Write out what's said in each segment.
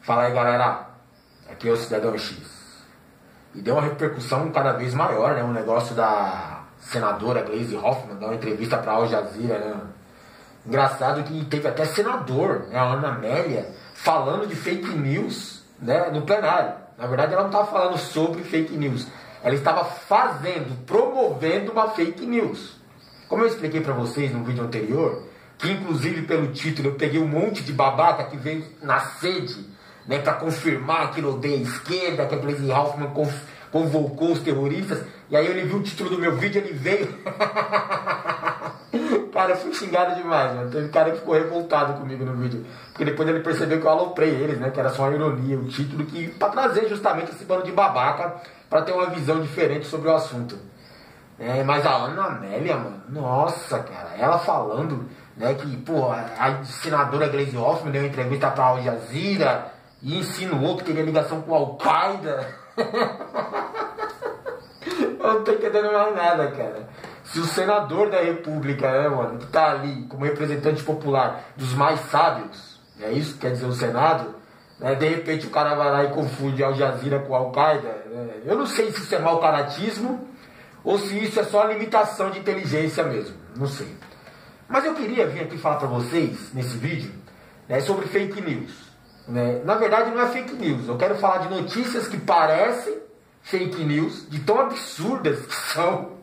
Fala aí, galera, aqui é o Cidadão X. E deu uma repercussão cada vez maior, né? O negócio da senadora Gleisi Hoffmann dar uma entrevista para Al Jazeera, né? Engraçado que teve até senador, né? A Ana Amélia, falando de fake news, né? No plenário. Na verdade, ela não estava falando sobre fake news. Ela estava promovendo uma fake news. Como eu expliquei para vocês no vídeo anterior, que inclusive pelo título eu peguei um monte de babaca que veio na sede, né, para confirmar que ele odeia a esquerda, que a Gleisi Hoffmann convocou os terroristas, e aí ele viu o título do meu vídeo, ele veio... Cara, eu fui xingado demais, mano. Teve cara que ficou revoltado comigo no vídeo, porque depois ele percebeu que eu aloprei eles, né, que era só uma ironia, o título, que para trazer justamente esse bando de babaca, para ter uma visão diferente sobre o assunto. Mas a Ana Amélia, mano, nossa, cara, ela falando, né, que, pô, a senadora Gleisi Hoffmann deu uma entrevista pra Al Jazeera e insinuou que teria ligação com a Al-Qaeda. Eu não tô entendendo mais nada, cara. Se o senador da República, né, mano, que tá ali como representante popular dos mais sábios, é isso que quer dizer o Senado, né, de repente o cara vai lá e confunde Al Jazeera com a Al-Qaeda, né? Eu não sei se isso é mau caratismo ou se isso é só a limitação de inteligência mesmo, não sei. Mas eu queria vir aqui falar pra vocês, nesse vídeo, né, sobre fake news. Né? Na verdade não é fake news, eu quero falar de notícias que parecem fake news, de tão absurdas que são,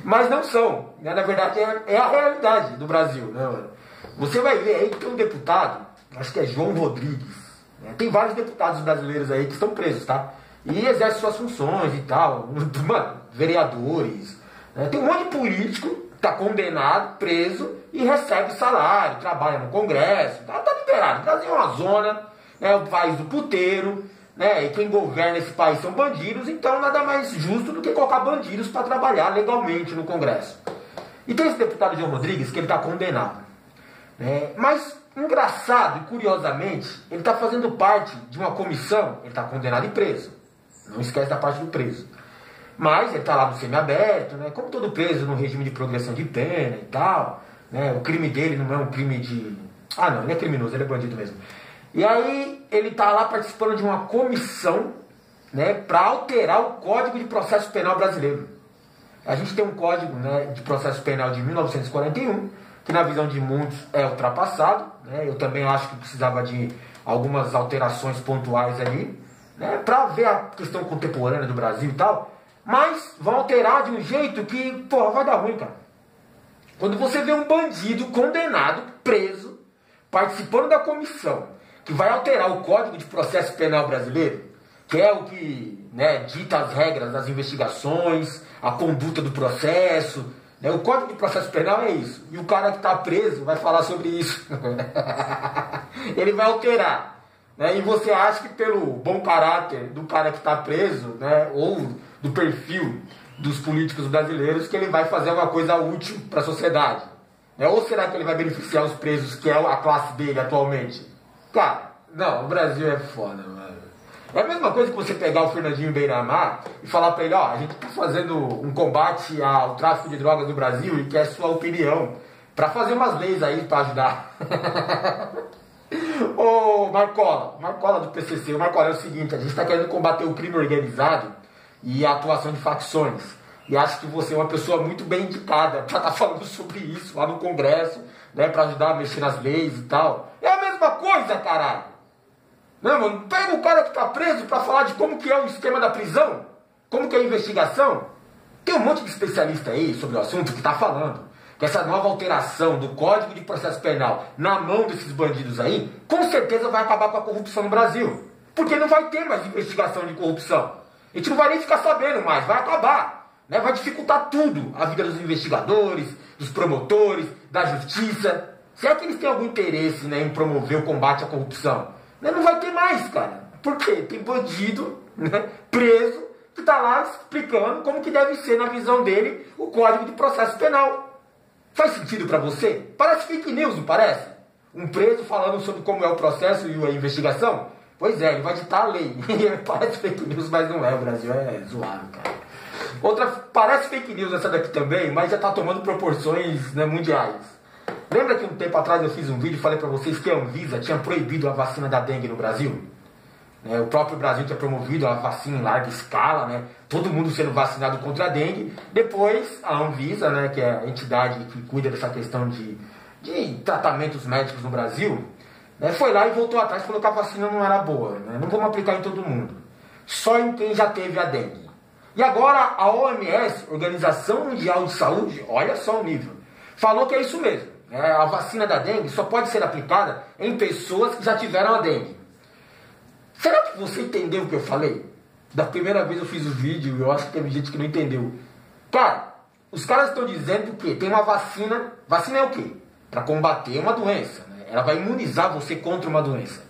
mas não são. Né? Na verdade é a realidade do Brasil. Né, mano? Você vai ver aí que tem um deputado, acho que é João Rodrigues, né? Tem vários deputados brasileiros aí que estão presos, tá? E exercem suas funções e tal, mano, vereadores, né? Tem um monte de político que está condenado, preso e recebe salário, trabalha no Congresso, tá liberado. O Brasil é uma zona, né, o país do puteiro, né, e quem governa esse país são bandidos, então nada mais justo do que colocar bandidos para trabalhar legalmente no Congresso. E tem esse deputado João Rodrigues que ele está condenado. Né, mas, engraçado e curiosamente, ele está fazendo parte de uma comissão, ele está condenado e preso. Não esquece da parte do preso. Mas ele está lá no semiaberto, né? Como todo preso no regime de progressão de pena e tal. Né? O crime dele não é um crime de... Ah, não, ele é criminoso, ele é bandido mesmo. E aí ele está lá participando de uma comissão, né, para alterar o Código de Processo Penal brasileiro. A gente tem um Código, né, de Processo Penal de 1941, que na visão de muitos é ultrapassado. Né? Eu também acho que precisava de algumas alterações pontuais ali, né, para ver a questão contemporânea do Brasil e tal, mas vão alterar de um jeito que, porra, vai dar ruim, cara. Quando você vê um bandido condenado, preso, participando da comissão, que vai alterar o Código de Processo Penal brasileiro, que é o que, né, dita as regras das investigações, a conduta do processo, né, o Código de Processo Penal é isso, e o cara que está preso vai falar sobre isso. Ele vai alterar. Né? E você acha que pelo bom caráter do cara que está preso, né, ou do perfil dos políticos brasileiros, que ele vai fazer uma coisa útil para a sociedade? Né? Ou será que ele vai beneficiar os presos, que é a classe dele atualmente? Cara, não, o Brasil é foda, mano. É a mesma coisa que você pegar o Fernandinho Beiramar e falar para ele, ó, a gente está fazendo um combate ao tráfico de drogas no Brasil e quer sua opinião para fazer umas leis aí para ajudar. Ô Marcola do PCC, o Marcola é o seguinte, a gente está querendo combater o crime organizado e a atuação de facções, e acho que você é uma pessoa muito bem indicada para estar falando sobre isso lá no Congresso, né, para ajudar a mexer nas leis e tal. É a mesma coisa, caralho. Não, mano, pega o cara que está preso para falar de como que é o esquema da prisão, como que é a investigação. Tem um monte de especialista aí sobre o assunto que está falando que essa nova alteração do Código de Processo Penal na mão desses bandidos aí, com certeza vai acabar com a corrupção no Brasil. Porque não vai ter mais investigação de corrupção. A gente não vai nem ficar sabendo mais, vai acabar. Né? Vai dificultar tudo, a vida dos investigadores, dos promotores, da justiça. Se é que eles têm algum interesse, né, em promover o combate à corrupção, né? Não vai ter mais, cara. Por quê? Tem bandido, né, preso, que está lá explicando como que deve ser, na visão dele, o Código de Processo Penal. Faz sentido pra você? Parece fake news, não parece? Um preso falando sobre como é o processo e a investigação? Pois é, ele vai ditar a lei. Parece fake news, mas não é. O Brasil é zoado, cara. Outra, parece fake news essa daqui também, mas já tá tomando proporções, né, mundiais. Lembra que um tempo atrás eu fiz um vídeo e falei pra vocês que a Anvisa tinha proibido a vacina da dengue no Brasil? né? O próprio Brasil tinha promovido a vacina em larga escala, né? Todo mundo sendo vacinado contra a dengue. Depois, a Anvisa, né, que é a entidade que cuida dessa questão de tratamentos médicos no Brasil, né, foi lá e voltou atrás e falou que a vacina não era boa, né? Não vamos aplicar em todo mundo, só em quem já teve a dengue. E agora a OMS, Organização Mundial de Saúde, olha só o nível, falou que é isso mesmo, né? A vacina da dengue só pode ser aplicada em pessoas que já tiveram a dengue. Será que você entendeu o que eu falei? Da primeira vez eu fiz o vídeo e eu acho que teve gente que não entendeu. Cara, os caras estão dizendo que tem uma vacina. Vacina é o quê? Para combater uma doença, né? Ela vai imunizar você contra uma doença.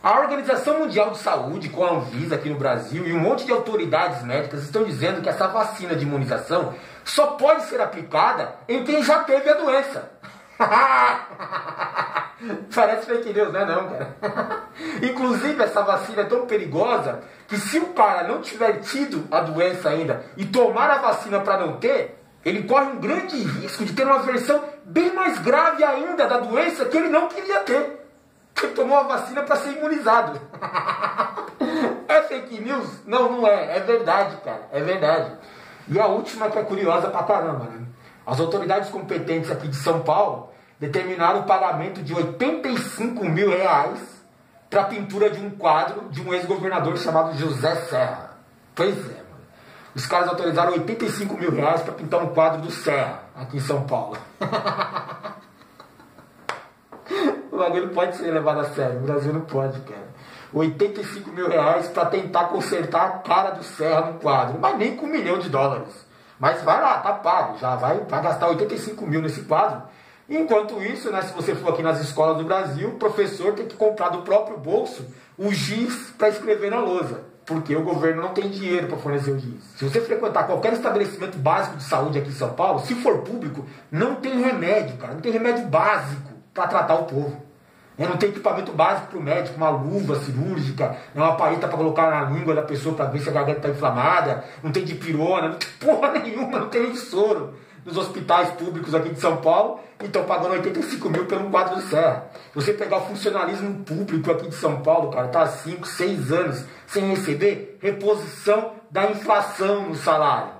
A Organização Mundial de Saúde, com a Anvisa aqui no Brasil e um monte de autoridades médicas estão dizendo que essa vacina de imunização só pode ser aplicada em quem já teve a doença. Parece fake news, não é não, cara? Inclusive, essa vacina é tão perigosa que se o cara não tiver tido a doença ainda e tomar a vacina para não ter, ele corre um grande risco de ter uma versão bem mais grave ainda da doença que ele não queria ter. Ele tomou a vacina para ser imunizado. É fake news? Não, não é. É verdade, cara. É verdade. E a última que é curiosa pra caramba, né? As autoridades competentes aqui de São Paulo determinaram o pagamento de R$85 mil para a pintura de um quadro de um ex-governador chamado José Serra. Pois é, mano. Os caras autorizaram R$85 mil para pintar um quadro do Serra aqui em São Paulo. O bagulho pode ser levado a sério. O Brasil não pode, cara. R$85 mil para tentar consertar a cara do Serra no quadro. Mas nem com $1 milhão. Mas vai lá, tá pago. Já vai gastar 85 mil nesse quadro. Enquanto isso, né, se você for aqui nas escolas do Brasil, o professor tem que comprar do próprio bolso o giz para escrever na lousa. Porque o governo não tem dinheiro para fornecer o giz. Se você frequentar qualquer estabelecimento básico de saúde aqui em São Paulo, se for público, não tem remédio, cara. Não tem remédio básico para tratar o povo. Não tem equipamento básico para o médico, uma luva cirúrgica, uma palheta para colocar na língua da pessoa para ver se a garganta está inflamada, não tem dipirona, não tem porra nenhuma, não tem nem soro. Nos hospitais públicos aqui de São Paulo, e estão pagando 85 mil pelo quadro do Serra. Você pegar o funcionalismo público aqui de São Paulo, cara, tá há 5, 6 anos sem receber reposição da inflação no salário.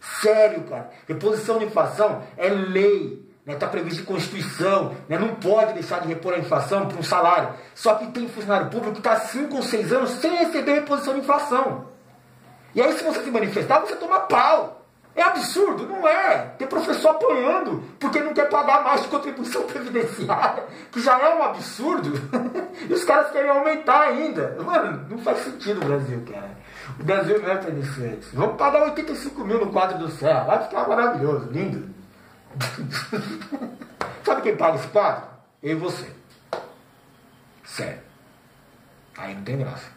Sério, cara. Reposição de inflação é lei. Está previsto em Constituição, né? Não pode deixar de repor a inflação para um salário. Só que tem funcionário público que está há 5 ou 6 anos sem receber reposição de inflação. E aí, se você se manifestar, você toma pau. É absurdo? Não é. Tem professor apanhando porque não quer pagar mais de contribuição previdenciária, que já é um absurdo. E os caras querem aumentar ainda. Mano, não faz sentido o Brasil, cara. O Brasil não é para iniciantes. Vamos pagar 85 mil no quadro do Serra. Vai ficar maravilhoso, lindo. Sabe quem paga esse quadro? Eu e você. Sério. Aí não tem graça.